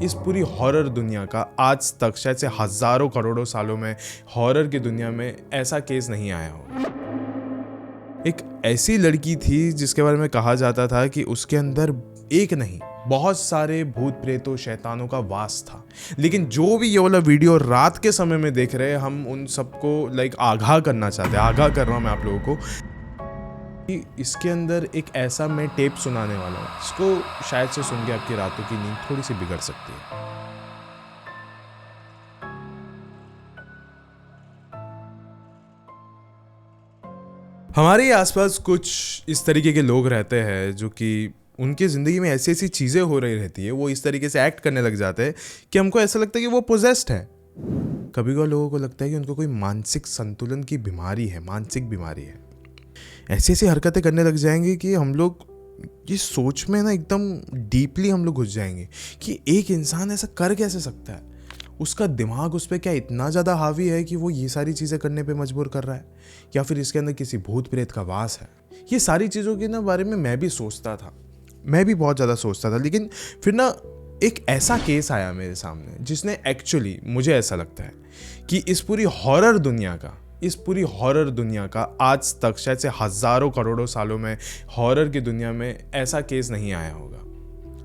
इस पूरी हॉरर दुनिया का आज तक शायद से हजारों करोड़ों सालों में हॉरर की दुनिया में ऐसा केस नहीं आया हो। एक ऐसी लड़की थी जिसके बारे में कहा जाता था कि उसके अंदर एक नहीं बहुत सारे भूत प्रेतों शैतानों का वास था। लेकिन जो भी ये वाला वीडियो रात के समय में देख रहे हैं, हम उन सबको आगाह करना चाहते हैं, आगाह कर रहा हूँ मैं आप लोगों को कि इसके अंदर एक ऐसा मैं टेप सुनाने वाला हूँ जिसको शायद से सुन के आपकी रातों की नींद थोड़ी सी बिगड़ सकती है। हमारे आसपास कुछ इस तरीके के लोग रहते हैं जो कि उनकी ज़िंदगी में ऐसी ऐसी चीज़ें हो रही रहती है, वो इस तरीके से एक्ट करने लग जाते हैं कि हमको ऐसा लगता है कि वो पोजेस्ड है। कभी कभी लोगों को लगता है कि उनको कोई मानसिक संतुलन की बीमारी है, मानसिक बीमारी है। ऐसी ऐसी हरकतें करने लग जाएंगे कि हम लोग ये सोच में ना एकदम डीपली हम लोग घुस जाएंगे कि एक इंसान ऐसा कर कैसे सकता है। उसका दिमाग उस पर क्या इतना ज़्यादा हावी है कि वो ये सारी चीज़ें करने पे मजबूर कर रहा है, या फिर इसके अंदर किसी भूत प्रेत का वास है। ये सारी चीज़ों के ना बारे में मैं भी सोचता था, मैं भी बहुत ज़्यादा सोचता था। लेकिन फिर ना एक ऐसा केस आया मेरे सामने जिसने एक्चुअली, मुझे ऐसा लगता है कि इस पूरी हॉरर दुनिया का आज तक शायद से हजारों करोड़ों सालों में हॉरर की दुनिया में ऐसा केस नहीं आया होगा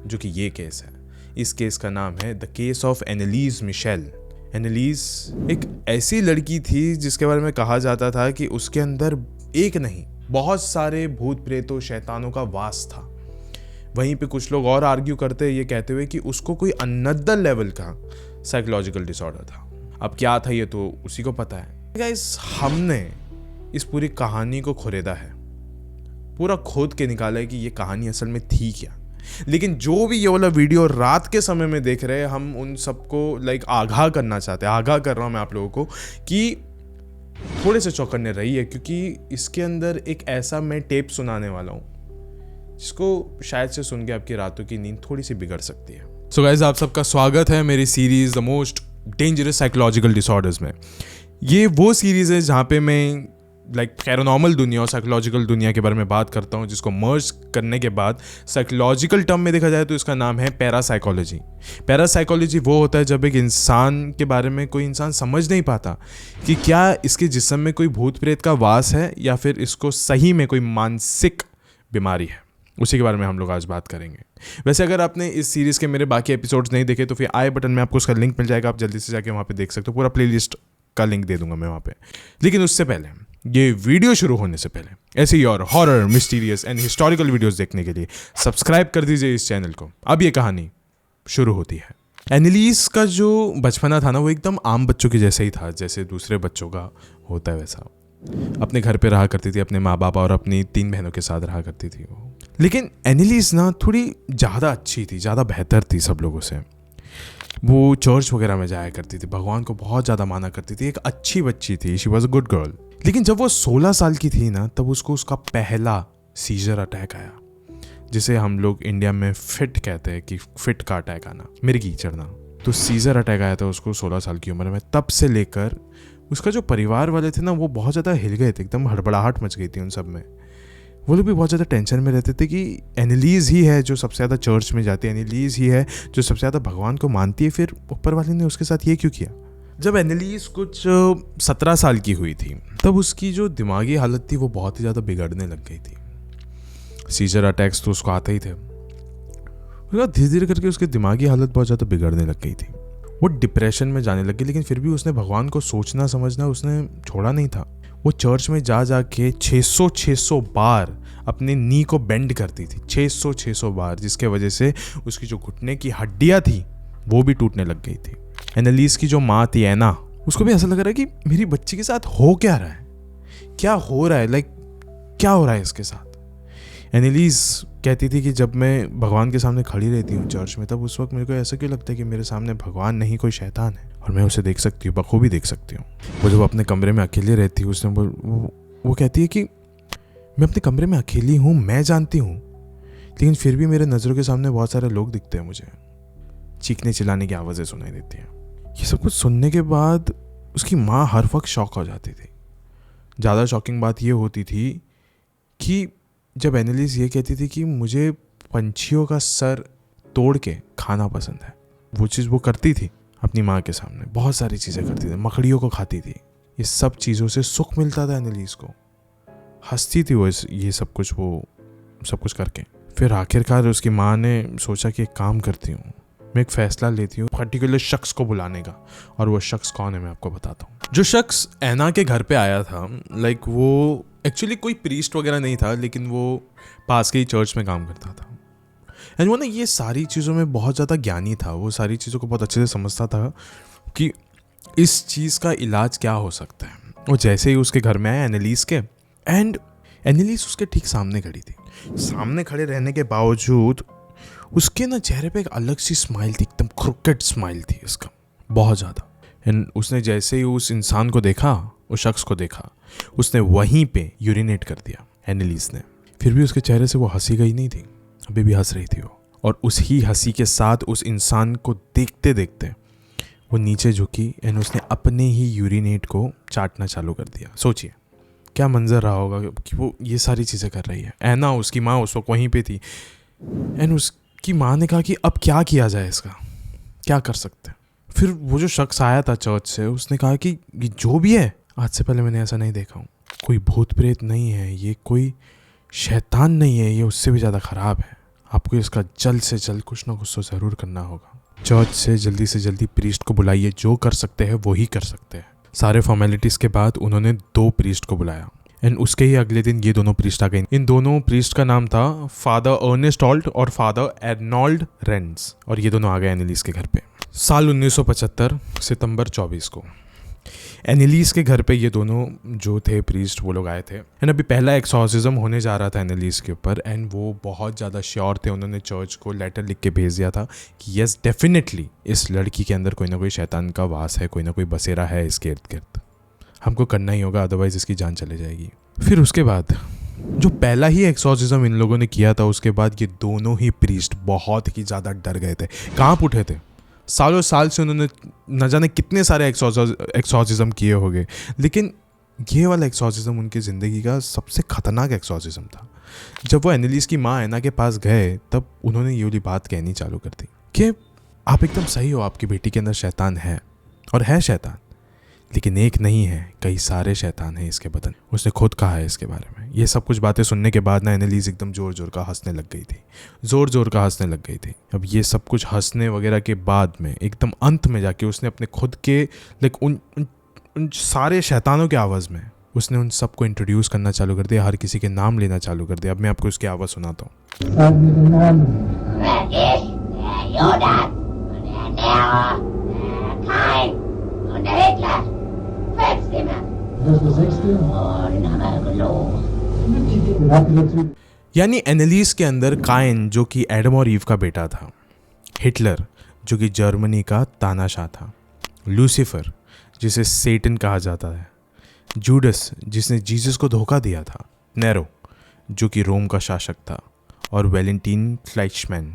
जो कि ये केस है। इस केस का नाम है the case of Annalise Michelle. Annalise एक ऐसी लड़की थी जिसके बारे में कहा जाता था कि उसके अंदर एक नहीं बहुत सारे भूत प्रेतों शैतानों का वास था। वहीं पे कुछ लोग और आर्ग्यू करते ये कहते हुए कि उसको कोई अनदर लेवल का साइकोलॉजिकल डिसऑर्डर था। अब क्या था ये तो उसी को पता है। गाइस, हमने इस पूरी कहानी को खुरेदा है, पूरा खोद के निकाला है कि ये कहानी असल में थी क्या। लेकिन जो भी ये वाला वीडियो रात के समय में देख रहे हैं, हम उन सबको आगाह करना चाहते हैं, आगाह कर रहा हूँ मैं आप लोगों को कि थोड़े से चौकन्ने रहिए, क्योंकि इसके अंदर एक ऐसा मैं टेप सुनाने वाला हूँ जिसको शायद से सुन के आपकी रातों की नींद थोड़ी सी बिगड़ सकती है। सो गाइस, आप सबका स्वागत है मेरी series the most dangerous psychological disorders में। ये वो सीरीज है जहाँ पे मैं पैरानॉर्मल दुनिया और साइकोलॉजिकल दुनिया के बारे में बात करता हूँ, जिसको मर्ज करने के बाद साइकोलॉजिकल टर्म में देखा जाए तो इसका नाम है पैरासाइकोलॉजी। पैरासाइकोलॉजी वो होता है जब एक इंसान के बारे में कोई इंसान समझ नहीं पाता कि क्या इसके जिस्म में कोई भूत प्रेत का वास है या फिर इसको सही में कोई मानसिक बीमारी है। उसी के बारे में हम लोग आज बात करेंगे। वैसे अगर आपने इस सीरीज़ के मेरे बाकी एपिसोड्स नहीं देखे तो फिर आई बटन में आपको उसका लिंक मिल जाएगा, आप जल्दी से जाके वहाँ पे देख सकते हो। पूरा प्लेलिस्ट का लिंक दे दूंगा मैं वहाँ पे। लेकिन उससे पहले, ये वीडियो शुरू होने से पहले ऐसे ही और horror, mysterious and historical videos देखने के लिए सब्सक्राइब कर दीजिए इस चैनल को। अब ये कहानी शुरू होती है। एनालिस का जो बचपना था ना, वो एकदम आम बच्चों के जैसे ही था, जैसे दूसरे बच्चों का होता है वैसा। अपने घर पे रहा करती थी, अपने माँ बाप और अपनी 3 बहनों के साथ रहा करती थी वो। लेकिन एनालिस ना थोड़ी ज़्यादा अच्छी थी, ज़्यादा बेहतर थी सब लोगों से। वो चर्च वगैरह में जाया करती थी, भगवान को बहुत ज़्यादा माना करती थी, एक अच्छी बच्ची थी। She was a good girl. लेकिन जब वो 16 साल की थी ना, तब उसको उसका पहला सीजर अटैक आया, जिसे हम लोग इंडिया में फिट कहते हैं कि फिट का अटैक आना, मिर्गी चढ़ना। तो सीजर अटैक आया था उसको 16 साल की उम्र में। तब से लेकर उसका जो परिवार वाले थे ना, वो बहुत ज़्यादा हिल गए थे, एकदम हड़बड़ाहट मच गई थी उन सब में। वो लोग भी बहुत ज़्यादा टेंशन में रहते थे कि एनालिस ही है जो सबसे ज़्यादा चर्च में जाती है, एनालिस ही है जो सबसे ज़्यादा भगवान को मानती है, फिर ऊपर वाले ने उसके साथ ये क्यों किया। जब एनालिस कुछ 17 साल की हुई थी, तब उसकी जो दिमागी हालत थी वो बहुत ही ज़्यादा बिगड़ने लग गई थी। सीजर अटैक्स तो उसको आते ही थे। धीरे धीरे करके उसकी दिमागी हालत बहुत ज़्यादा बिगड़ने लग गई थी। वो डिप्रेशन में जाने लगी। लेकिन फिर भी उसने भगवान को सोचना समझना उसने छोड़ा नहीं था। वो चर्च में जा के 600 बार अपने नी को बेंड करती थी, 600 बार, जिसके वजह से उसकी जो घुटने की हड्डियाँ थी वो भी टूटने लग गई थी। एनालिस की जो माँ थी एना, उसको भी ऐसा लग रहा है कि मेरी बच्ची के साथ हो क्या रहा है, क्या हो रहा है, क्या हो रहा है इसके साथ। एनालिस कहती थी कि जब मैं भगवान के सामने खड़ी रहती हूँ चर्च में, तब उस वक्त मेरे को ऐसा क्यों लगता है कि मेरे सामने भगवान नहीं कोई शैतान है और मैं उसे देख सकती हूँ, बखूबी देख सकती हूँ। वो जब अपने कमरे में अकेले रहती है, उसने वो कहती है कि मैं अपने कमरे में अकेली हूँ, मैं जानती हूँ, लेकिन फिर भी मेरे नज़रों के सामने बहुत सारे लोग दिखते हैं मुझे, चीखने चिल्लाने की आवाज़ें सुनाई देती हैं। ये सब कुछ सुनने के बाद उसकी माँ हर वक्त शॉक हो जाती थी। ज़्यादा शॉकिंग बात ये होती थी कि जब एनालिस ये कहती थी कि मुझे पंछियों का सर तोड़ के खाना पसंद है, वो चीज़ वो करती थी अपनी माँ के सामने, बहुत सारी चीज़ें करती थी, मकड़ियों को खाती थी। ये सब चीज़ों से सुख मिलता था एनालिस को, हंसती थी वो ये सब कुछ करके। फिर आखिरकार उसकी माँ ने सोचा कि एक काम करती हूँ, मैं एक फ़ैसला लेती हूँ पर्टिकुलर शख्स को बुलाने का, और वो शख्स कौन है मैं आपको बताता हूँ। जो शख्स ऐना के घर पे आया था, लाइक वो एक्चुअली कोई प्रीस्ट वगैरह नहीं था, लेकिन वो पास के ही चर्च में काम करता था। एंड वो ना ये सारी चीज़ों में बहुत ज़्यादा ज्ञानी था, वो सारी चीज़ों को बहुत अच्छे से समझता था कि इस चीज़ का इलाज क्या हो सकता है। वो जैसे ही उसके घर में आया एनालिस के, एंड एनालिस उसके ठीक सामने खड़ी थी। सामने खड़े रहने के बावजूद उसके ना चेहरे पे एक अलग सी स्माइल थी, एकदम क्रिकेट स्माइल थी उसका, बहुत ज़्यादा। एंड उसने जैसे ही उस इंसान को देखा, उस शख्स को देखा, उसने वहीं पे यूरिनेट कर दिया एनालिस ने। फिर भी उसके चेहरे से वो हंसी गई नहीं थी, अभी भी हंस रही थी वो। और उसी हंसी के साथ उस इंसान को देखते देखते वो नीचे झुकी एंड उसने अपने ही यूरिनेट को चाटना चालू कर दिया। सोचिए क्या मंजर रहा होगा कि वो ये सारी चीज़ें कर रही है। ऐना उसकी माँ उस वक्त वहीं पे थी, एंड उसकी माँ ने कहा कि अब क्या किया जाए, इसका क्या कर सकते हैं। फिर वो जो शख्स आया था चर्च से, उसने कहा कि ये जो भी है, आज से पहले मैंने ऐसा नहीं देखा हूँ, कोई भूत प्रेत नहीं है, ये कोई शैतान नहीं है, ये उससे भी ज़्यादा ख़राब है, आपको इसका जल्द से जल्द कुछ ना कुछ तो ज़रूर करना होगा। चर्च से जल्दी प्रीस्ट को बुलाइए, जो कर सकते हैं वो ही कर सकते हैं। सारे फॉर्मेलिटीज़ के बाद उन्होंने 2 प्रीस्ट को बुलाया, एंड उसके ही अगले दिन ये दोनों प्रीस्ट आ गए। इन दोनों प्रीस्ट का नाम था फादर अर्नेस्ट ऑल्ट और फादर एर्नॉल्ड रेंड्स, और ये दोनों आ गए एनालिस के घर पे साल 1975 सितंबर 24 को। एनालिस के घर पे ये दोनों जो थे प्रीस्ट, वो लोग आए थे, एंड अभी पहला एक्सॉर्सिज्म होने जा रहा था एनालिस के ऊपर, एंड वो बहुत ज़्यादा श्योर थे। उन्होंने चर्च को लेटर लिख के भेज दिया था कि यस डेफिनेटली इस लड़की के अंदर कोई ना कोई शैतान का वास है, कोई ना कोई बसेरा है इसके इर्द गिर्द, हमको करना ही होगा, अदरवाइज़ इसकी जान चले जाएगी। फिर उसके बाद जो पहला ही एक्सॉर्सिज्म इन लोगों ने किया था, उसके बाद ये दोनों ही प्रीस्ट बहुत ही ज़्यादा डर गए थे, कांप उठे थे। सालों साल से उन्होंने न जाने कितने सारे एक्सॉर्सिज्म किए होंगे, लेकिन ये वाला एक्सॉर्सिज्म उनकी ज़िंदगी का सबसे ख़तरनाक एक्सॉर्सिज्म था। जब वो एनालिस की माँ ऐना के पास गए, तब उन्होंने ये वाली बात कहनी चालू कर दी कि आप एकदम सही हो, आपकी बेटी के अंदर शैतान है, और है शैतान, लेकिन एक नहीं है, कई सारे शैतान हैं इसके बदन। उसने खुद कहा है इसके बारे में। ये सब कुछ बातें सुनने के बाद ना एनालिस एकदम ज़ोर का हंसने लग गई थी, ज़ोर का हंसने लग गई थी। अब ये सब कुछ हंसने वगैरह के बाद में एकदम अंत में जाके उसने अपने खुद के लाइक उन सारे शैतानों के आवाज़ में उसने उन सबको इंट्रोड्यूस करना चालू कर दिया, हर किसी के नाम लेना चालू कर दिया। अब मैं आपको उसकी आवाज़ सुनाता हूँ। यानी एनालिस के अंदर काइन जो कि एडम और ईव का बेटा था, हिटलर जो कि जर्मनी का तानाशाह था, लूसीफर जिसे सेटन कहा जाता है, जूडस जिसने जीसस को धोखा दिया था, नेरो जो कि रोम का शासक था, और वैलेंटीन फ्लाइशमैन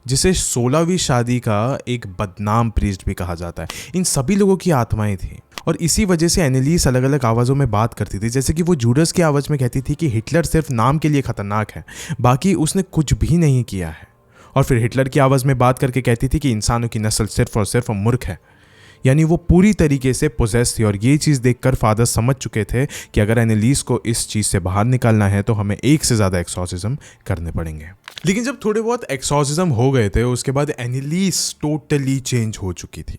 जिसे 16वीं शादी का एक बदनाम प्रीस्ट भी कहा जाता है। इन सभी लोगों की आत्माएं थी, और इसी वजह से एनालिस अलग अलग आवाज़ों में बात करती थी। जैसे कि वो जूडस की आवाज़ में कहती थी कि हिटलर सिर्फ नाम के लिए ख़तरनाक है, बाकी उसने कुछ भी नहीं किया है। और फिर हिटलर की आवाज़ में बात करके कहती थी कि इंसानों की नस्ल सिर्फ और सिर्फ मूर्ख है। यानी वो पूरी तरीके से पोजेस थी, और ये चीज़ देखकर फादर समझ चुके थे कि अगर एनालिस को इस चीज़ से बाहर निकालना है तो हमें एक से ज़्यादा एक्सॉर्सिज्म करने पड़ेंगे। लेकिन जब थोड़े बहुत एक्सॉर्सिज्म हो गए थे, उसके बाद एनालिस टोटली चेंज हो चुकी थी,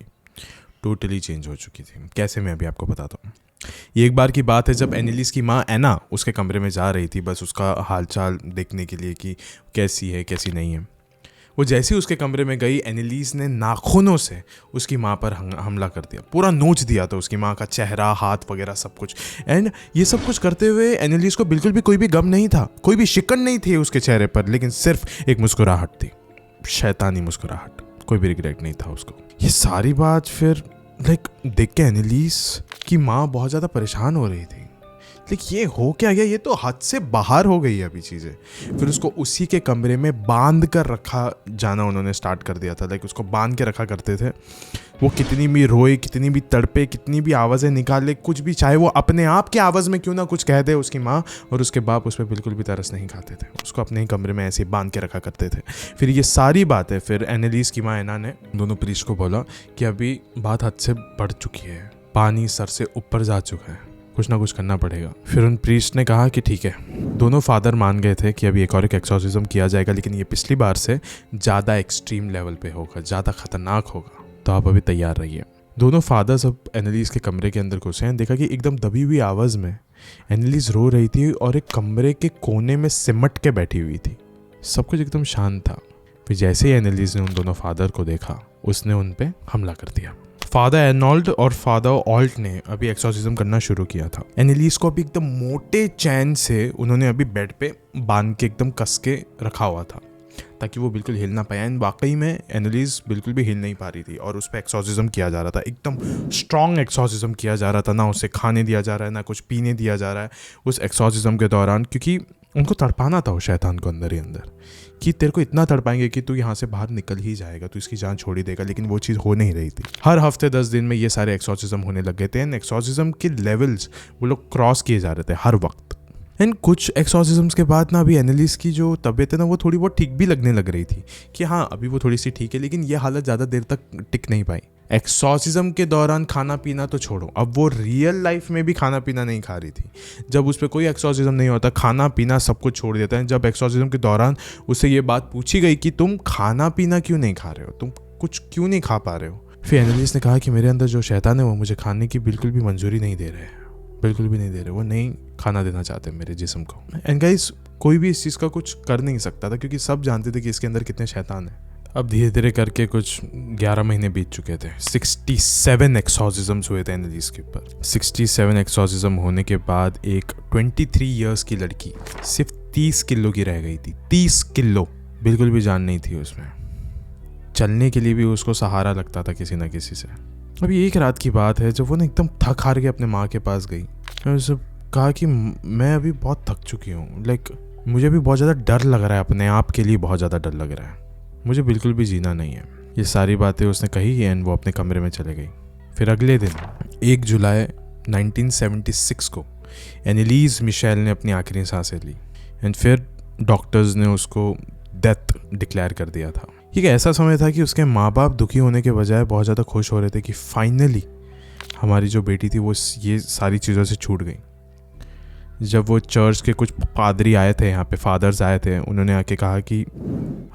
कैसे, मैं अभी आपको बताता हूँ। ये एक बार की बात है जब एनालिस की माँ ऐना उसके कमरे में जा रही थी, बस उसका हालचाल देखने के लिए कि कैसी है कैसी नहीं है। वो जैसे ही उसके कमरे में गई, एनालिस ने नाखूनों से उसकी माँ पर हमला कर दिया, पूरा नोच दिया था उसकी माँ का चेहरा, हाथ वगैरह सब कुछ। एंड ये सब कुछ करते हुए एनालिस को बिल्कुल भी कोई भी गम नहीं था, कोई भी शिकन नहीं थी उसके चेहरे पर, लेकिन सिर्फ एक मुस्कुराहट थी, शैतानी मुस्कुराहट, कोई भी रिग्रेट नहीं था उसको। ये सारी बात फिर देख के एनालिस की माँ बहुत ज़्यादा परेशान हो रही थी लेकिन ये हो क्या गया, ये तो हद से बाहर हो गई है अभी चीज़ें। फिर उसको उसी के कमरे में बांध कर रखा जाना उन्होंने स्टार्ट कर दिया था। लाइक उसको बांध के रखा करते थे। वो कितनी भी रोए, कितनी भी तड़पे, कितनी भी आवाज़ें निकाले, कुछ भी, चाहे वो अपने आप की आवाज़ में क्यों ना कुछ कह दे, उसकी माँ और उसके बाप उस पर बिल्कुल भी तरस नहीं खाते थे। उसको अपने ही कमरे में ऐसे बांध के रखा करते थे। फिर ये सारी बातें फिर एनालिस की माँ एना ने दोनों प्रीस्ट को बोला कि अभी बात हद से बढ़ चुकी है, पानी सर से ऊपर जा चुका है, कुछ ना कुछ करना पड़ेगा। फिर उन प्रीस्ट ने कहा कि ठीक है। दोनों फादर मान गए थे कि अभी एक और एक्सॉर्सिज्म किया जाएगा, लेकिन ये पिछली बार से ज़्यादा एक्सट्रीम लेवल पे होगा, ज़्यादा खतरनाक होगा, तो आप अभी तैयार रहिए। दोनों फादर्स अब एनालिस के कमरे के अंदर घुसे हैं। देखा कि एकदम दबी हुई आवाज़ में एनालिस रो रही थी और एक कमरे के कोने में सिमट के बैठी हुई थी। सब कुछ एकदम शांत था। फिर जैसे ही एनालिस ने उन दोनों फादर को देखा, उसने उन पे हमला कर दिया। फादर एर्नोल्ड और फादर ऑल्ट ने अभी एक्सॉर्सिज्म करना शुरू किया था। एनालिस को अभी एकदम मोटे चैन से उन्होंने अभी बेड पे बांध के एकदम कस के रखा हुआ था ताकि वो बिल्कुल हिल ना पाए। एंड वाकई में एनालिस बिल्कुल भी हिल नहीं पा रही थी और उस पर एक्सॉर्सिज्म किया जा रहा था। एकदम स्ट्रॉन्ग एक्सॉर्सिज्म किया जा रहा था। ना उसे खाने दिया जा रहा है, ना कुछ पीने दिया जा रहा है उस एक्सॉर्सिज्म के दौरान, क्योंकि उनको तड़पाना था उस शैतान को अंदर ही अंदर कि तेरे को इतना तड़पाएंगे कि तू यहाँ से बाहर निकल ही जाएगा, तू इसकी जान छोड़ ही देगा। लेकिन वो चीज़ हो नहीं रही थी। हर हफ्ते 10 दिन में ये सारे एक्सॉर्सिज्म होने लग गए थे। एंड एक्सॉर्सिज्म के लेवल्स वो लोग क्रॉस किए जा रहे थे हर वक्त। एंड कुछ एक्सॉर्सिज्म्स के बाद ना अभी एनालिस की जो तबीयत है ना वो थोड़ी बहुत ठीक भी लगने लग रही थी कि हाँ अभी वो थोड़ी सी ठीक है, लेकिन ये हालत ज़्यादा देर तक टिक नहीं पाई। एक्सॉर्सिज्म के दौरान खाना पीना तो छोड़ो, अब वो रियल लाइफ में भी खाना पीना नहीं खा रही थी। जब उस पर कोई एक्सॉर्सिज्म नहीं होता, खाना पीना सब कुछ छोड़ देता है। जब एक्सॉर्सिज्म के दौरान उससे ये बात पूछी गई कि तुम खाना पीना क्यों नहीं खा रहे हो, तुम कुछ क्यों नहीं खा पा रहे हो, फिर एनालिस ने कहा कि मेरे अंदर जो शैतान है वो मुझे खाने की बिल्कुल भी मंजूरी नहीं दे रहे हैं, बिल्कुल भी नहीं दे रहे, वो नहीं खाना देना चाहते मेरे जिस्म को। एंड गाइस कोई भी इस चीज़ का कुछ कर नहीं सकता था क्योंकि सब जानते थे कि इसके अंदर कितने शैतान हैं। अब धीरे धीरे करके कुछ 11 महीने बीत चुके थे। 67 एक्सॉर्सिज्म्स हुए थे एनालिस के ऊपर। 67 एक्सॉर्सिज्म होने के बाद एक 23 इयर्स की लड़की सिर्फ 30 किलो की रह गई थी। 30 किलो, बिल्कुल भी जान नहीं थी उसमें। चलने के लिए भी उसको सहारा लगता था किसी ना किसी से। अभी एक रात की बात है जब वो ना एकदम थक हार के अपने माँ के पास गई। मैंने उससे कहा कि मैं अभी बहुत थक चुकी हूँ, लाइक मुझे भी बहुत ज़्यादा डर लग रहा है, अपने आप के लिए बहुत ज़्यादा डर लग रहा है, मुझे बिल्कुल भी जीना नहीं है। ये सारी बातें उसने कही एंड वो अपने कमरे में चले गई। फिर अगले दिन 1 जुलाई 1976 को एनालिस मिशेल ने अपनी आखिरी सांसें ली एंड फिर डॉक्टर्स ने उसको डेथ डिक्लेयर कर दिया था। ये ऐसा समय था कि उसके माँ बाप दुखी होने के बजाय बहुत ज़्यादा खुश हो रहे थे कि फाइनली हमारी जो बेटी थी वो ये सारी चीज़ों से छूट गई। जब वो चर्च के कुछ पादरी आए थे, यहाँ पे फादर्स आए थे, उन्होंने आके कहा कि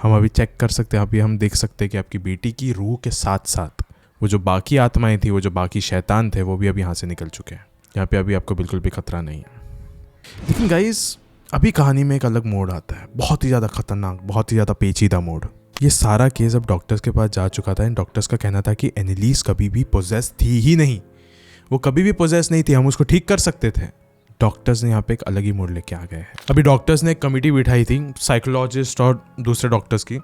हम अभी चेक कर सकते हैं, अभी हम देख सकते हैं कि आपकी बेटी की रूह के साथ साथ वो जो बाकी आत्माएं थी, वो जो बाकी शैतान थे, वो भी अभी यहाँ से निकल चुके हैं। यहाँ पे अभी आपको बिल्कुल भी खतरा नहीं है। लेकिन गाइस अभी कहानी में एक अलग मोड़ आता है, बहुत ही ज़्यादा खतरनाक, बहुत ही ज़्यादा पेचीदा मोड़। ये सारा केस अब डॉक्टर्स के पास जा चुका था एंड डॉक्टर्स का कहना था कि एनालिस कभी भी पोजेस थी ही नहीं, वो कभी भी पोजेस नहीं थी, हम उसको ठीक कर सकते थे। डॉक्टर्स ने यहाँ पे एक अलग ही मोड़ लेके आ गए हैं। अभी डॉक्टर्स ने एक कमेटी बिठाई थी, साइकोलॉजिस्ट और दूसरे डॉक्टर्स की,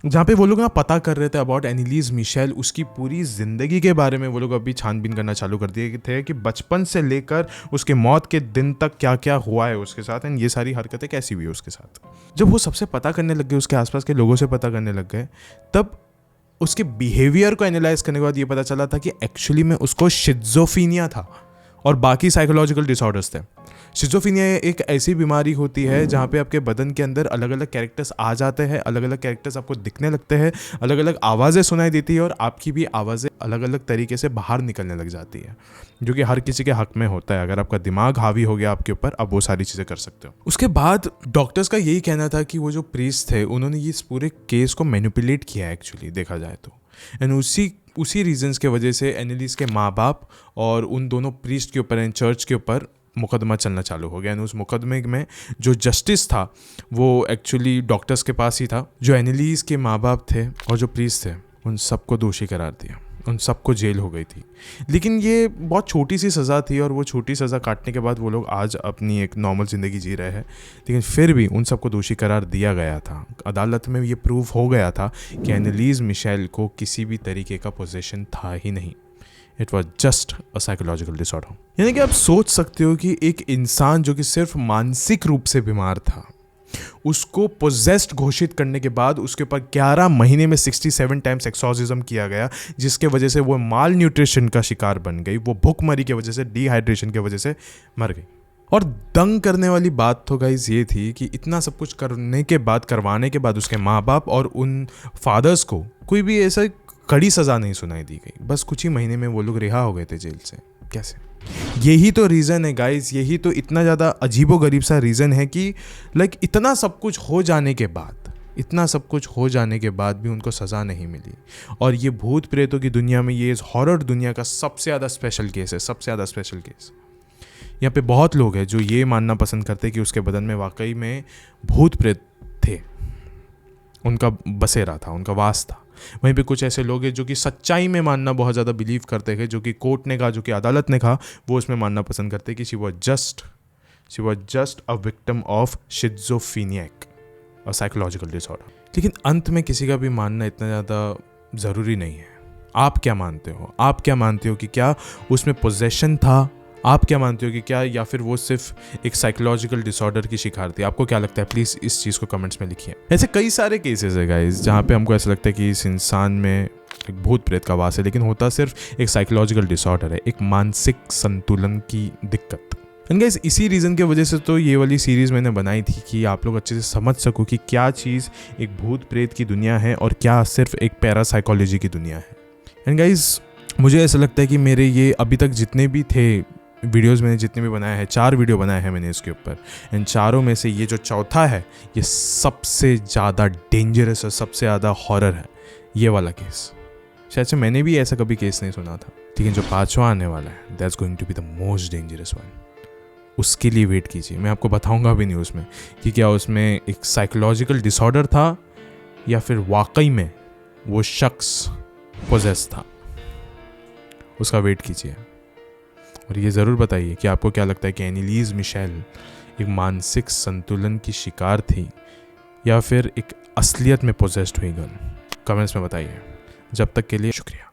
जहाँ पे वो लोग ना पता कर रहे थे अबाउट एनालिस मिशेल, उसकी पूरी ज़िंदगी के बारे में वो लोग अभी छानबीन करना चालू कर दिए थे कि बचपन से लेकर उसके मौत के दिन तक क्या क्या हुआ है उसके साथ एंड ये सारी हरकतें कैसी हुई उसके साथ। जब वो सबसे पता करने लग गए, उसके आसपास के लोगों से पता करने लग गए, तब उसके बिहेवियर को एनालाइज करने के बाद ये पता चला था कि एक्चुअली में उसको शिज़ोफ्रेनिया था और बाकी साइकोलॉजिकल डिसऑर्डर्स थे। शिज़ोफ्रेनिया एक ऐसी बीमारी होती है जहाँ पे आपके बदन के अंदर अलग अलग कैरेक्टर्स आ जाते हैं, अलग अलग कैरेक्टर्स आपको दिखने लगते हैं, अलग अलग आवाज़ें सुनाई देती है और आपकी भी आवाज़ें अलग अलग तरीके से बाहर निकलने लग जाती है, जो कि हर किसी के हक में होता है। अगर आपका दिमाग हावी हो गया आपके ऊपर, अब वो सारी चीज़ें कर सकते हो। उसके बाद डॉक्टर्स का यही कहना था कि वो जो प्रीस्ट थे उन्होंने इस पूरे केस को मैनिपुलेट किया एक्चुअली देखा जाए तो। एंड उसी रीजंस के वजह से एनालिस के माँ बाप और उन दोनों प्रीस्ट के ऊपर एंड चर्च के ऊपर मुकदमा चलना चालू हो गया। एंड उस मुकदमे में जो जस्टिस था वो एक्चुअली डॉक्टर्स के पास ही था। जो एनालिस के माँ बाप थे और जो प्रीस्ट थे उन सबको दोषी करार दिया, उन सबको जेल हो गई थी। लेकिन ये बहुत छोटी सी सज़ा थी और वो छोटी सज़ा काटने के बाद वो लोग आज अपनी एक नॉर्मल ज़िंदगी जी रहे हैं। लेकिन फिर भी उन सबको दोषी करार दिया गया था। अदालत में ये प्रूव हो गया था कि एनालिस मिशेल को किसी भी तरीके का पोजेशन था ही नहीं। It was just a psychological disorder. यानी कि आप सोच सकते हो कि एक इंसान जो कि सिर्फ मानसिक रूप से बीमार था, उसको पोजेस्ड घोषित करने के बाद उसके ऊपर 11 महीने में 67 टाइम्स एक्सॉर्सिज्म किया गया, जिसके वजह से वो माल न्यूट्रिशन का शिकार बन गई, वो भूखमरी की वजह से, डिहाइड्रेशन की वजह से मर गई। और दंग करने वाली बात तो गाइज ये थी कि इतना सब कुछ करवाने के बाद उसके माँ बाप और उन फादर्स को कोई भी ऐसा कड़ी सज़ा नहीं सुनाई दी गई। बस कुछ ही महीने में वो लोग रिहा हो गए थे जेल से। कैसे? यही तो रीज़न है गाइज, यही तो इतना ज़्यादा अजीबोगरीब सा रीज़न है कि लाइक इतना सब कुछ हो जाने के बाद भी उनको सज़ा नहीं मिली। और ये भूत प्रेतों की दुनिया में, ये हॉरर दुनिया का सबसे ज़्यादा स्पेशल केस है, सबसे ज़्यादा स्पेशल केस। यहाँ पे बहुत लोग हैं जो ये मानना पसंद करते कि उसके बदन में वाकई में भूत प्रेत थे, उनका बसेरा था, उनका वास था। वहीं पे कुछ ऐसे लोग हैं जो कि सच्चाई में मानना बहुत ज़्यादा बिलीव करते हैं, जो कि कोर्ट ने कहा, जो कि अदालत ने कहा, वो उसमें मानना पसंद करते हैं कि she was just a victim of schizophrenic, a psychological disorder. लेकिन अंत में किसी का भी मानना इतना ज़्यादा ज़रूरी नहीं है। आप क्या मानते हो कि क्या उसमें पोजेशन था? आप क्या मानते हो कि क्या, या फिर वो सिर्फ एक साइकोलॉजिकल डिसऑर्डर की शिकार थी? आपको क्या लगता है? प्लीज़ इस चीज़ को कमेंट्स में लिखिए। ऐसे कई सारे केसेस है गाइस जहाँ पे हमको ऐसा लगता है कि इस इंसान में एक भूत प्रेत का वास है, लेकिन होता सिर्फ एक साइकोलॉजिकल डिसऑर्डर है, एक मानसिक संतुलन की दिक्कत। एंड गाइस इसी रीज़न की वजह से तो ये वाली सीरीज़ मैंने बनाई थी कि आप लोग अच्छे से समझ सको कि क्या चीज़ एक भूत प्रेत की दुनिया है और क्या सिर्फ एक पैरासाइकोलॉजी की दुनिया है। एंड गाइस मुझे ऐसा लगता है कि मेरे ये अभी तक जितने भी थे वीडियोस, मैंने जितने भी बनाए हैं, 4 वीडियो बनाए हैं मैंने इसके ऊपर, इन चारों में से ये जो चौथा है ये सबसे ज़्यादा डेंजरस और सबसे ज़्यादा हॉरर है, ये वाला केस। शायद से मैंने भी ऐसा कभी केस नहीं सुना था, लेकिन जो 5वां आने वाला है that's going to be the most dangerous one. उसके लिए वेट कीजिए, मैं आपको बताऊंगा भी नहीं उसमें कि क्या उसमें एक साइकोलॉजिकल डिसऑर्डर था या फिर वाकई में वो शख्स पोजेस था। उसका वेट कीजिए और ये ज़रूर बताइए कि आपको क्या लगता है कि एनिलीज मिशेल एक मानसिक संतुलन की शिकार थी या फिर एक असलियत में पोजेस्ड हुई गर्ल। कमेंट्स में बताइए। जब तक के लिए शुक्रिया।